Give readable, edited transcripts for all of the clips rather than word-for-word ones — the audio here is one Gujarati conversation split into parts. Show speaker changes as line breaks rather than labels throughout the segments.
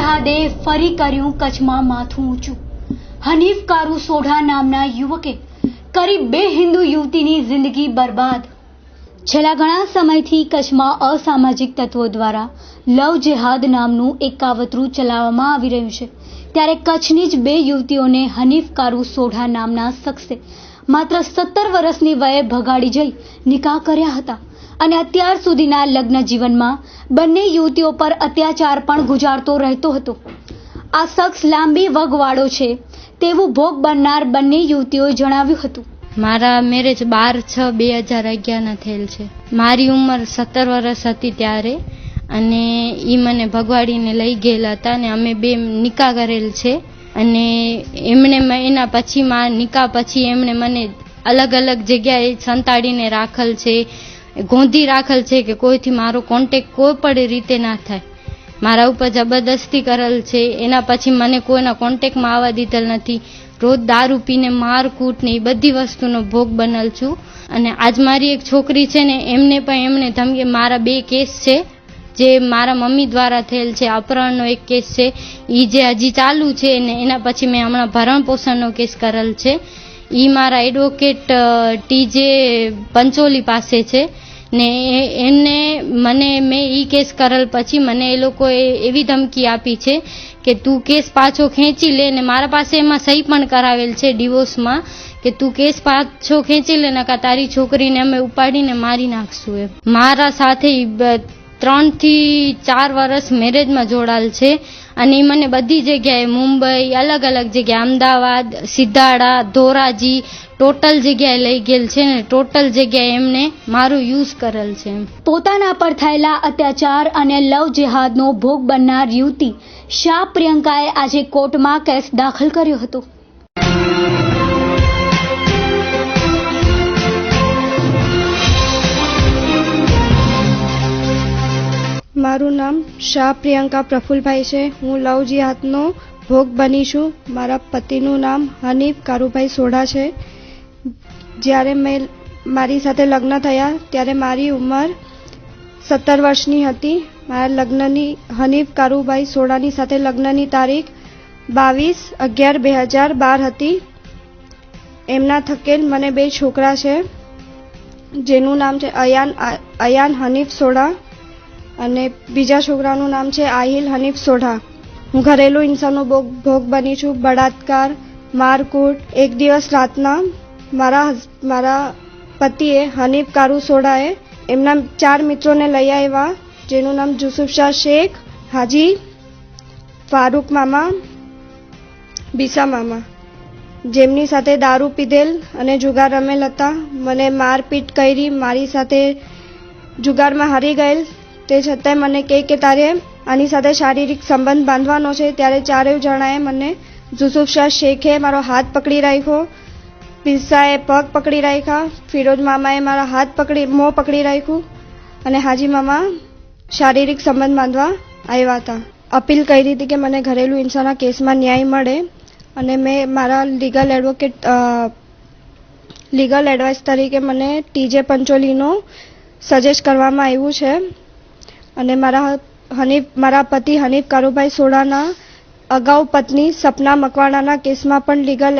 જેહાદે ફરી કર્યું કચ્છમાં માથું ઊંચું। હનીફ કારૂ સોઢા નામના યુવકે કરી 2 હિન્દુ યુવતીની જિંદગી બરબાદ। છેલ્લા ઘણા સમયથી કચ્છમાં અસામાજિક તત્વો દ્વારા લવ જેહાદ નામનું એક કાવતરું ચલાવવામાં આવી રહ્યું છે। ત્યારે કચ્છની જ 2 યુવતીઓને હનીફ કારૂ સોઢા નામના શખ્સે માત્ર 17 વર્ષની વયે ભગાડી જઈ નિકાહ કર્યા હતા અને અત્યાર સુધીના લગ્ન જીવનમાં બંને યુવતીઓ પર અત્યાચાર પણ ગુજારતો રહેતો હતો। આ શખ્સ લાંબી વગવાળો છે તેવું ભોગ બનનાર બંને યુવતીઓએ જણાવ્યું હતું।
મારા મેરેજ 12/6/2011 થયેલ છે। મારી ઉંમર 17 વર્ષ હતી ત્યારે અને એ મને ભગવાડીને લઈ ગયેલા હતા અને અમે 2 નિકાહ કરેલ છે અને એમણે એના પછી નિકાહ પછી એમણે મને અલગ અલગ જગ્યાએ સંતાડીને રાખેલ છે, ગોંધી રાખેલ છે કે કોઈથી મારો કોન્ટેક્ટ કોઈ પણ રીતે ના થાય। મારા ઉપર જબરદસ્તી કરેલ છે। એના પછી મને કોઈના કોન્ટેક્ટમાં આવવા દીધેલ નથી। રોજ દારૂ પીને મારકૂટ ને એ બધી વસ્તુનો ભોગ બનેલ છું અને આજ મારી એક છોકરી છે ને એમને પણ એમણે ધમકી, મારા 2 કેસ છે જે મારા મમ્મી દ્વારા થયેલ છે। અપહરણનો એક કેસ છે એ જે હજી ચાલુ છે ને એના પછી મેં હમણાં ભરણ પોષણનો કેસ કરેલ છે। એ મારા એડવોકેટ ટીજે પંચોલી પાસે છે ને એમને મેં એ કેસ કરેલ પછી મને એ લોકોએ એવી ધમકી આપી છે કે તું કેસ પાછો ખેંચી લે ને મારા પાસે એમાં સહી પણ કરાવેલ છે ડિવોર્સમાં કે તું કેસ પાછો ખેંચી લે નકા તારી છોકરીને અમે ઉપાડીને મારી નાખશું। મારા સાથે 3 થી 4 વર્ષ મેરેજમાં જોડાયેલ છે અને એ મને બધી જગ્યાએ મુંબઈ, અલગ અલગ જગ્યાએ અમદાવાદ, સિદ્ધાડા, ધોરાજી ટોટલ જગ્યાએ લઈ ગયેલ છે ને ટોટલ જગ્યાએ એમને મારું યુઝ કરેલ છે।
પોતાના પર થયેલા અત્યાચાર અને લવ જેહાદનો ભોગ બનનાર યુવતી શાહ પ્રિયંકાએ આજે કોર્ટમાં કેસ દાખલ કર્યો હતો।
મારું નામ શાહ પ્રિયંકા પ્રફુલભાઈ છે। હું લવ જેહાદનો ભોગ બની છું। મારા પતિનું નામ હનીફ કારુભાઈ સોઢા છે। જ્યારે મારી સાથે લગ્ન થયા ત્યારે મારી ઉંમર 17 વર્ષની હતી। મારા લગ્નની હનીફ કારુભાઈ સોઢાની સાથે લગ્નની તારીખ 22/11/2012 હતી। એમના થકેલ મને 2 છોકરા છે જેનું નામ છે અયાન હનીફ સોઢા અને બીજા છોકરાનું નામ છે આહિલ હનીફ સોઢા। હું ઘરેલું હિંસાનો ભોગ બની છું। બળાત્કાર, મારકૂટ। એક દિવસ રાતના મારા પતિએ હનીફ કારૂ સોઢાએ એમના 4 મિત્રોને લઈ આવ્યા જેનું નામ યુસુફ શાહ શેખ, હાજી, ફારૂક મામા, બીસા મામા, જેમની સાથે દારૂ પીધેલ અને જુગાર રમેલ હતા। મને મારપીટ કરી, મારી સાથે જુગારમાં હારી ગયેલ તે છતાંય મને કહે કે તારે આની સાથે શારીરિક સંબંધ બાંધવાનો છે। ત્યારે 4 જણાએ મને યુસુફ શાહ શેખે મારો હાથ પકડી રાખ્યો, પિસ્સાએ પગ પકડી રાખ્યા, ફિરોજ મામાએ મારા મોં પકડી રાખ્યું અને હાજી મામા શારીરિક સંબંધ બાંધવા આવ્યા હતા। અપીલ કરી હતી કે મને ઘરેલું હિંસાના કેસમાં ન્યાય મળે અને મેં મારા લીગલ એડવાઇસ તરીકે મને ટીજે પંચોલીનો સજેસ્ટ કરવામાં આવ્યું છે અને મારા પતિ હનીફ કારુભાઈ સોઢાના અગાઉ પત્ની સપના મકવાણાના કેસમાં પણ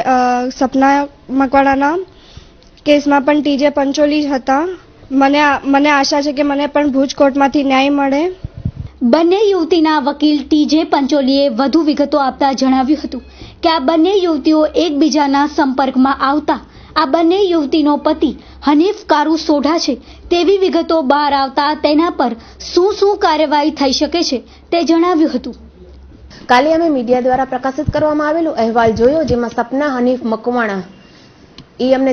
સપના મકવાણાના કેસમાં પણ ટીજે પંચોલી જ હતા। મને આશા છે કે મને પણ ભુજ કોર્ટમાંથી ન્યાય મળે।
બંને યુવતીના વકીલ ટીજે પંચોલીએ વધુ વિગતો આપતા જણાવ્યું હતું કે આ બંને યુવતીઓ એકબીજાના સંપર્કમાં આવતા આ બંને યુવતીનો પતિ હનીફ કારૂ સોઢા છે તેવી વિગતો બહાર આવતા તેના પર શું કાર્યવાહી થઈ શકે છે તે જણાવ્યું હતું।
કાલે અમે મીડિયા દ્વારા પ્રકાશિત કરવામાં આવેલો અહેવાલ જોયો જેમાં સપના હનીફ મકવાણા એ અમને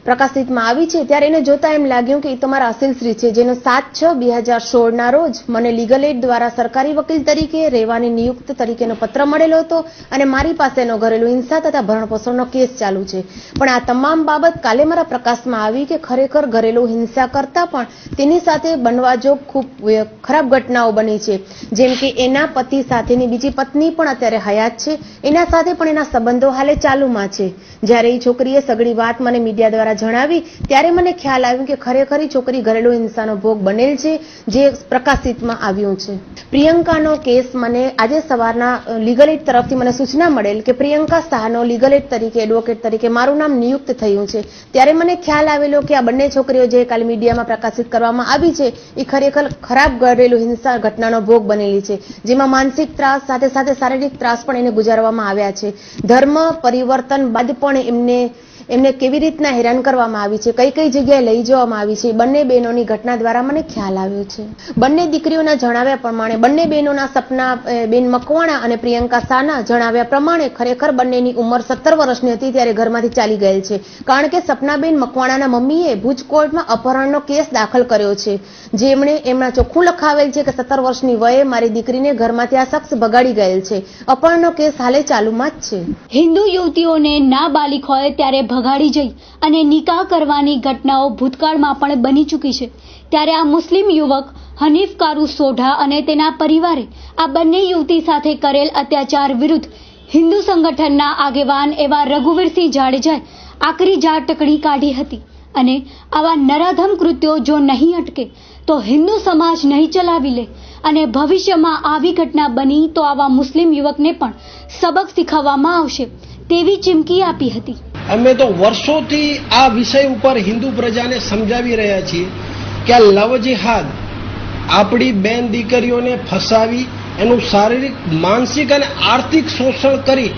પ્રકાશિતમાં આવી છે ત્યારે એને જોતા એમ લાગ્યું કે એ તો મારા અસીલશ્રી છે જેનો 7/6/2016 ના રોજ મને લીગલ એડ દ્વારા સરકારી વકીલ તરીકે રહેવાની નિયુક્ત તરીકેનો પત્ર મળેલો હતો અને મારી પાસેનો ઘરેલું હિંસા તથા ભરણપોષણનો કેસ ચાલુ છે। પણ આ તમામ બાબત કાલે મારા પ્રકાશમાં આવી કે ખરેખર ઘરેલું હિંસા કરતા પણ તેની સાથે બનવા જોગ ખૂબ ખરાબ ઘટનાઓ બની છે। જેમ કે એના પતિ સાથેની બીજી પત્ની પણ અત્યારે હયાત છે, એના સાથે પણ એના સંબંધો હાલે ચાલુમાં છે। જ્યારે એ છોકરીએ સગડી ઘટનાની વાત મને મીડિયા દ્વારા જણાવી ત્યારે મને ખ્યાલ આવ્યો કે ખરેખર છોકરી ઘરેલુ હિંસાનો ભોગ બનેલ છે, જે પ્રકાશિતમાં આવ્યું છે. પ્રિયંકાનો કેસ મને આજે સવારના લીગલ એડ તરફથી મને સૂચના મળેલ કે પ્રિયંકા શાહનો લીગલ એડ તરીકે, એડવોકેટ તરીકે મારું નામ નિયુક્ત થયું છે. ત્યારે મને ખ્યાલ આવેલો કે આ બંને છોકરીઓ જે કાલે મીડિયામાં પ્રકાશિત કરવામાં આવી છે એ ખરેખર ખરાબ ઘરેલુ હિંસા ઘટનાનો ભોગ બનેલી છે, જેમાં માનસિક ત્રાસ સાથે સાથે શારીરિક ત્રાસ પણ એને ગુજારવામાં આવ્યા છે. ધર્મ પરિવર્તન બાદ પણ એમને કેવી રીતના હેરાન કરવામાં આવી છે, કઈ કઈ જગ્યાએ લઈ જવામાં આવી છે, બંને બહેનોની ઘટના દ્વારા મને ખ્યાલ આવ્યો છે. બંને દીકરીઓના જણાવ્યા પ્રમાણે બંને બહેનોના સપના બેન મકવાણા અને પ્રિયંકા શાહના જણાવ્યા પ્રમાણે ખરેખર બંનેની ઉંમર 17 વર્ષની હતી ત્યારે ઘરમાંથી ચાલી ગયેલ છે. કારણ કે સપનાબેન મકવાણાના મમ્મીએ ભુજ કોર્ટમાં અપહરણનો કેસ દાખલ કર્યો છે, જેમણે એમના ચોખ્ખું લખાવેલ છે કે 17 વર્ષની વયે મારી દીકરીને ઘરમાંથી આ શખ્સ ભગાડી ગયેલ છે. અપહરણનો કેસ હાલે ચાલુમાં જ છે.
હિન્દુ યુવતીઓને નાબાલિગ હોય ત્યારે ભગાડી જઈ અને નિકાહ કરવાની ઘટનાઓ ભૂતકાળમાં પણ બની ચૂકી છે. ત્યારે આ મુસ્લિમ યુવક હનીફ કારૂ સોઢા અને તેના પરિવારે આ બંને યુવતી સાથે કરેલ અત્યાચાર વિરુદ્ધ હિન્દુ સંગઠનના આગેવાન એવા રઘુવીરસિંહ જાડેજાએ આકરી ઝાટકણી કાઢી હતી અને આવા નરાધમ કૃત્યો જો નહીં અટકે તો હિન્દુ સમાજ નહીં ચલાવી લે અને ભવિષ્યમાં આવી ઘટના બની તો આવા મુસ્લિમ યુવકને પણ સબક શીખવવામાં આવશે તેવી ચીમકી આપી હતી.
અમે તો વર્ષોથી આ વિષય ઉપર હિન્દુ પ્રજાને સમજાવી રહ્યા છીએ કે આ લવ જિહાદ આપણી બેન દીકરીઓને ફસાવી એનું શારીરિક, માનસિક અને આર્થિક શોષણ કરી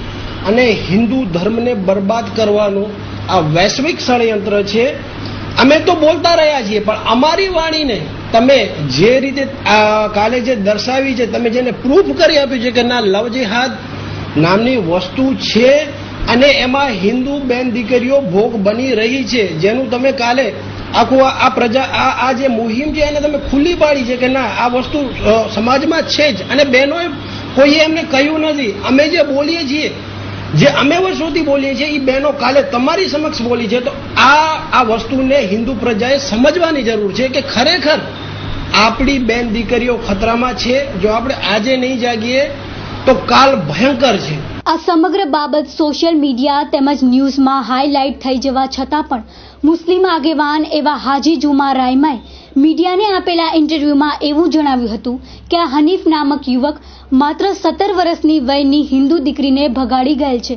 અને હિન્દુ ધર્મને બરબાદ કરવાનું આ વૈશ્વિક ષડયંત્ર છે. અમે તો બોલતા રહ્યા છીએ, પણ અમારી વાણીને તમે જે રીતે કાલે જે દર્શાવી છે, તમે જેને પ્રૂફ કરી આપ્યું છે કે ના લવ જિહાદ નામની વસ્તુ છે અને એમાં હિન્દુ બેન દીકરીઓ ભોગ બની રહી છે, જેનું તમે કાલે આખું આ પ્રજા આ જે મુહિમ છે એને તમે ખુલ્લી પાડી છે કે ના આ વસ્તુ સમાજમાં છે જ અને બહેનોએ કોઈએ એમને કહ્યું નથી. અમે જે બોલીએ છીએ, જે અમે વર્ષોથી બોલીએ છીએ એ બહેનો કાલે તમારી સમક્ષ બોલી છે. તો આ વસ્તુને હિન્દુ પ્રજાએ સમજવાની જરૂર છે કે ખરેખર આપણી બેન દીકરીઓ ખતરામાં છે. જો આપણે આજે નહીં જાગીએ તો કાલ ભયંકર છે.
આ સમગ્ર બાબત સોશિયલ મીડિયા તેમજ ન્યૂઝમાં હાઇલાઇટ થઈ જવા છતાં પણ મુસ્લિમ આગેવાન એવા હાજી જુમા રાયમાએ મીડિયાને આપેલા ઇન્ટરવ્યુમાં એવું જણાવ્યું હતું કે આ હનીફ નામક યુવક માત્ર 17 વર્ષની વયની હિન્દુ દીકરીને ભગાડી ગયેલ છે.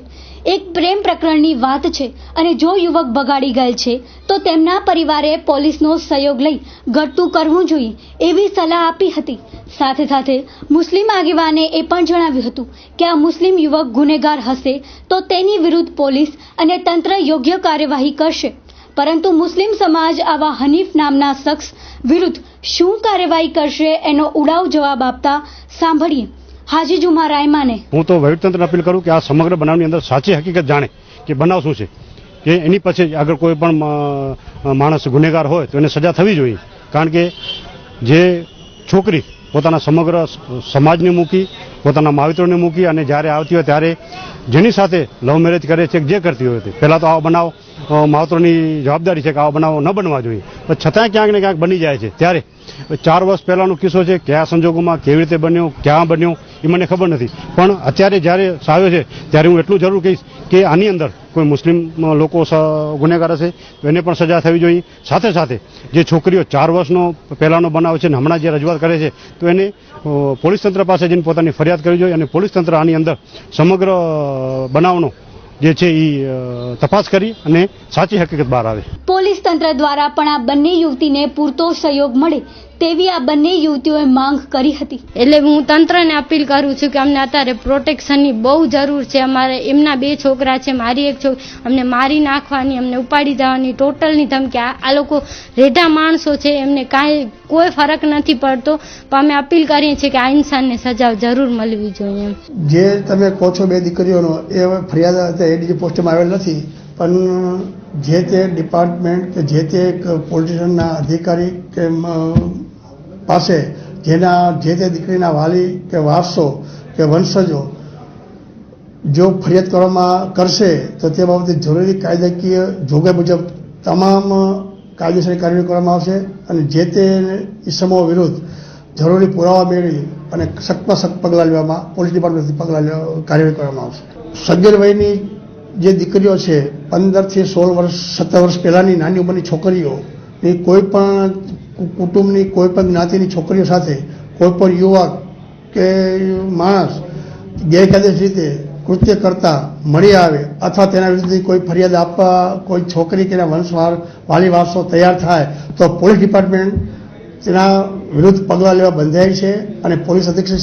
એક પ્રેમ પ્રકરણની વાત છે અને જો યુવક ભગાડી ગયેલ છે તો તેમના પરિવારે પોલીસનો સહયોગ લઈ ઘટતું કરવું જોઈએ એવી સલાહ આપી હતી. સાથે સાથે મુસ્લિમ આગેવાને એ પણ જણાવ્યું હતું કે આ મુસ્લિમ યુવક ગુનેગાર હશે તો તેની વિરુદ્ધ પોલીસ અને તંત્ર યોગ્ય કાર્યવાહી કરશે. પરંતુ મુસ્લિમ સમાજ આવા હનીફ નામના શખ્સ વિરુદ્ધ શું કાર્યવાહી કરશે એનો ઉડાવ જવાબ આપતા સાંભળીએ હાજી જુમા રાયમાને.
હું તો વહીવટીતંત્રને અપીલ કરું કે આ સમગ્ર બનાવની અંદર સાચી હકીકત જાણે કે બનાવ શું છે, કે એની પછી આગળ કોઈ પણ માણસ ગુનેગાર હોય તો એને સજા થવી જોઈએ. કારણ કે જે છોકરી પોતાના સમગ્ર સમાજને મૂકી, પોતાના માવિત્રોને મૂકી અને જ્યારે આવતી હોય ત્યારે જેની સાથે લવ મેરેજ કરે છે, જે કરતી હોય તે પહેલાં તો આવો બનાવ માવતરોની જવાબદારી છે કે આવો બનાવ ન બનવા જોઈએ, પણ છતાં ક્યાંક ને ક્યાંક બની જાય છે. ત્યારે 4 વર્ષ પહેલાનો કિસ્સો છે, કયા સંજોગોમાં કેવી રીતે બન્યો, ક્યાં બન્યો એ મને ખબર નથી, પણ અત્યારે જ્યારે આવ્યો છે ત્યારે હું એટલું જરૂર કહીશ કે આની અંદર કોઈ મુસ્લિમ લોકો ગુનેગાર હશે તો એને પણ સજા થવી જોઈએ. સાથે સાથે જે છોકરીઓ 4 વર્ષનો પહેલાનો બનાવ છે ને હમણાં જે રજૂઆત કરે છે તો એને પોલીસ તંત્ર પાસે જઈને પોતાની ફરિયાદ કરવી જોઈએ અને પોલીસ તંત્ર આની અંદર સમગ્ર બનાવનો જે છે એ તપાસ કરી અને સાચી હકીકત બહાર આવે.
પોલીસ તંત્ર દ્વારા પણ આ બંને યુવતીને પૂરતો સહયોગ મળે તેવી આ બંને યુવતીઓએ માંગ કરી હતી.
એટલે હું તંત્રને અપીલ કરું છું કે અમને અત્યારે પ્રોટેક્શનની બહુ જરૂર છે. અમારે એમના 2 છોકરા છે, મારી એક છોકરી, અમને મારી નાખવાની, અમને ઉપાડી જવાની ટોટલની ધમકી. આ લોકો રેઢા માણસો છે, એમને કોઈ ફરક નથી પડતો, પણ અમે અપીલ કરીએ છીએ કે આ ઇન્સાનને સજા જરૂર મળવી જોઈએ.
જે તમે કહો છો 2 દીકરીઓનો એ ફરિયાદ એડીજી પોસ્ટમાં આવેલ નથી, પણ જે તે ડિપાર્ટમેન્ટ કે જે તે પોલિટિશિયનના અધિકારી કે પાસે જે તે દીકરીના વાલી કે વારસો કે વંશજો જો ફરિયાદ કરવામાં કરશે તો તે બાબતે જરૂરી કાયદાકીય જોગવાઈ મુજબ તમામ કાયદેસરની કાર્યવાહી કરવામાં આવશે અને જે તે ઇસમો વિરુદ્ધ જરૂરી પુરાવા મેળવી અને સખ્તમાં સખ્ત પગલાં લેવામાં પોલીસ ડિપાર્ટમેન્ટથી કાર્યવાહી કરવામાં આવશે. સગીર વયની જે દીકરીઓ છે 15 થી 16 વર્ષ 17 વર્ષ પહેલાની નાની ઉંમરની છોકરીઓ એ કોઈ પણ કુટુંબની કોઈ પણ જ્ઞાતિની છોકરીઓ સાથે કોઈ પણ યુવક કે માણસ ગેરકાયદેસર રીતે કૃત્ય કરતા મળી આવે અથવા તેના વિરુદ્ધ કોઈ ફરિયાદ આપવા કોઈ છોકરી કે એના વંશવાર વાલી વારસો તૈયાર થાય તો પોલીસ ડિપાર્ટમેન્ટ તેના વિરુદ્ધ પગલાં લેવા બંધાય છે અને પોલીસ અધિક્ષક